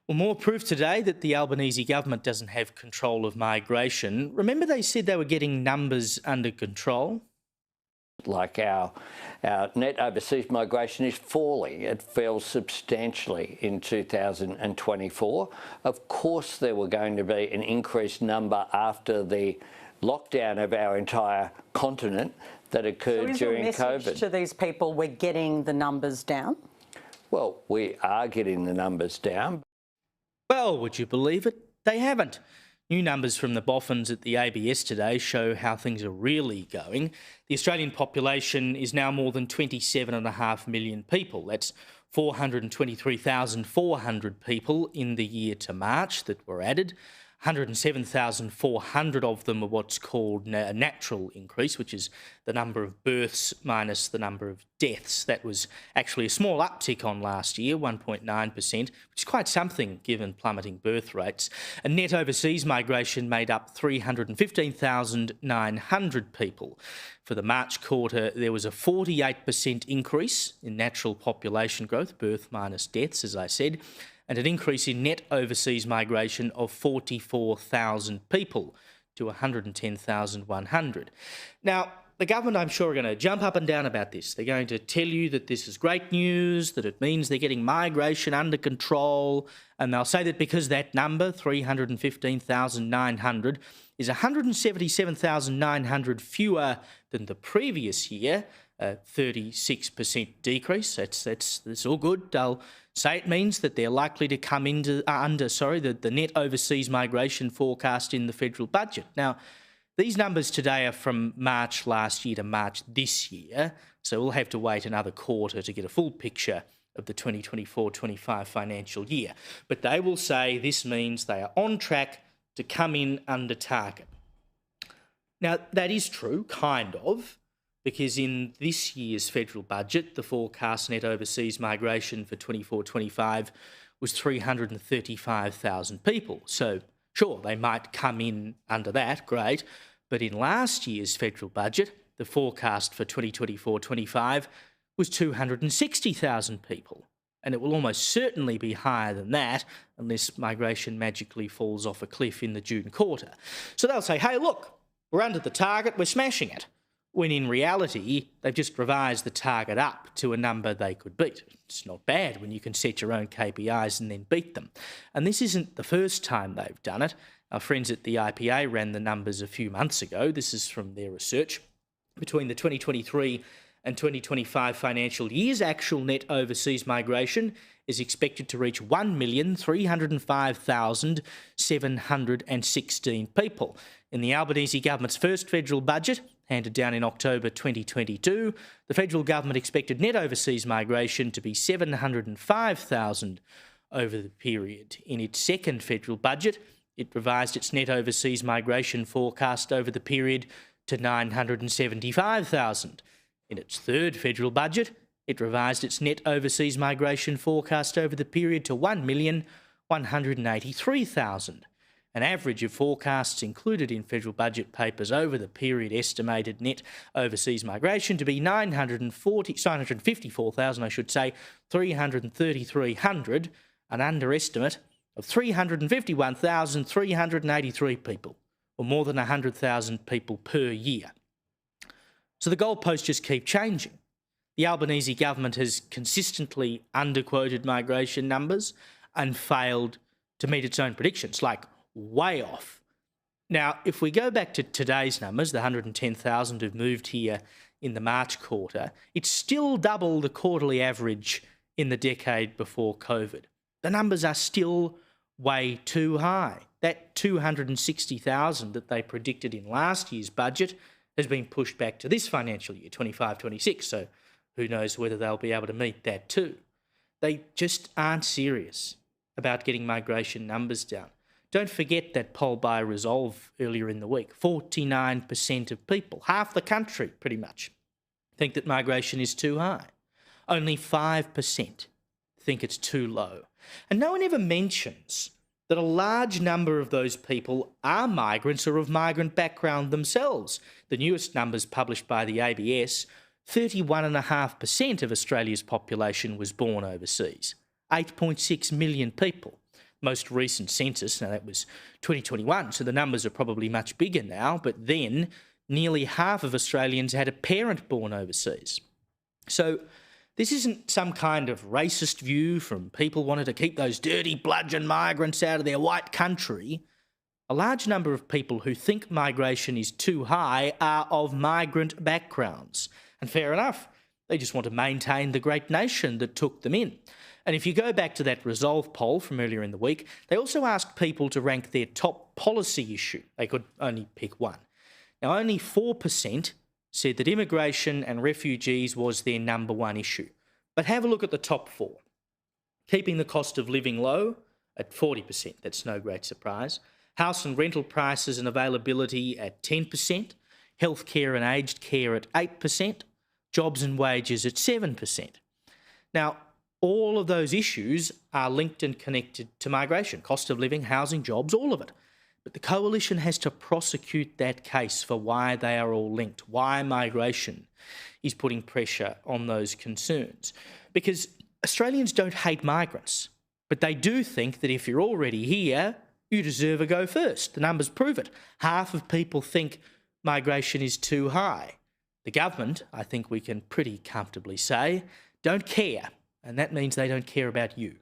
Well, more proof today that the Albanese government doesn't have control of migration. Remember they said they were getting numbers under control? Like our net overseas migration is falling. It fell substantially in 2024. Of course, there were going to be an increased number after the lockdown of our entire continent that occurred during COVID. So is your message to these people, we're getting the numbers down? Well, we are getting the numbers down. Well, would you believe it? They haven't. New numbers from the boffins at the ABS today show how things are really going. The Australian population is now more than 27.5 million people. That's 423,400 people in the year to March that were added. 107,400 of them are what's called a natural increase, which is the number of births minus the number of deaths. That was actually a small uptick on last year, 1.9%, which is quite something given plummeting birth rates. And net overseas migration made up 315,900 people. For the March quarter, there was a 48% increase in natural population growth, birth minus deaths, as I said, and an increase in net overseas migration of 44,000 people to 110,100. Now, the government, I'm sure, are going to jump up and down about this. They're going to tell you that this is great news, that it means they're getting migration under control, and they'll say that because that number, 315,900, is 177,900 fewer than the previous year, a 36% decrease. That's all good. They'll say it means that they're likely to come under the net overseas migration forecast in the federal budget. Now, these numbers today are from March last year to March this year, so we'll have to wait another quarter to get a full picture of the 2024-25 financial year. But they will say this means they are on track to come in under target. Now, that is true, kind of, because in this year's federal budget, the forecast net overseas migration for 24-25 was 335,000 people. So, sure, they might come in under that, great, but in last year's federal budget, the forecast for 2024-25 was 260,000 people, and it will almost certainly be higher than that unless migration magically falls off a cliff in the June quarter. So they'll say, hey, look, we're under the target, we're smashing it, when in reality, they've just revised the target up to a number they could beat. It's not bad when you can set your own KPIs and then beat them. And this isn't the first time they've done it. Our friends at the IPA ran the numbers a few months ago. This is from their research. Between the 2023 and 2025 financial years, actual net overseas migration is expected to reach 1,305,716 people. In the Albanese government's first federal budget, handed down in October 2022, the federal government expected net overseas migration to be 705,000 over the period. In its second federal budget, it revised its net overseas migration forecast over the period to 975,000. In its third federal budget, it revised its net overseas migration forecast over the period to 1,183,000. An average of forecasts included in federal budget papers over the period estimated net overseas migration to be 954,000, 333,300, an underestimate of 351,383 people, or more than 100,000 people per year. So the goalposts just keep changing. The Albanese government has consistently underquoted migration numbers and failed to meet its own predictions, like way off. Now, if we go back to today's numbers, the 110,000 who've moved here in the March quarter, it's still double the quarterly average in the decade before COVID. The numbers are still way too high. That 260,000 that they predicted in last year's budget has been pushed back to this financial year, 25-26, so who knows whether they'll be able to meet that too. They just aren't serious about getting migration numbers down. Don't forget that poll by Resolve earlier in the week. 49% of people, half the country pretty much, think that migration is too high. Only 5% think it's too low. And no one ever mentions that a large number of those people are migrants or of migrant background themselves. The newest numbers published by the ABS, 31.5% of Australia's population was born overseas. 8.6 million people. most recent census. Now, that was 2021, so the numbers are probably much bigger now, but then nearly half of Australians had a parent born overseas. So this isn't some kind of racist view from people wanting to keep those dirty bludgeon migrants out of their white country. A large number of people who think migration is too high are of migrant backgrounds. And fair enough, they just want to maintain the great nation that took them in. And if you go back to that Resolve poll from earlier in the week, they also asked people to rank their top policy issue. They could only pick one. Now, only 4% said that immigration and refugees was their number one issue. But have a look at the top four. Keeping the cost of living low at 40%, that's no great surprise. House and rental prices and availability at 10%, healthcare and aged care at 8%, jobs and wages at 7%. Now, all of those issues are linked and connected to migration, cost of living, housing, jobs, all of it. But the coalition has to prosecute that case for why they are all linked, why migration is putting pressure on those concerns. Because Australians don't hate migrants, but they do think that if you're already here, you deserve a go first. The numbers prove it. Half of people think migration is too high. The government, I think we can pretty comfortably say, don't care, and that means they don't care about you.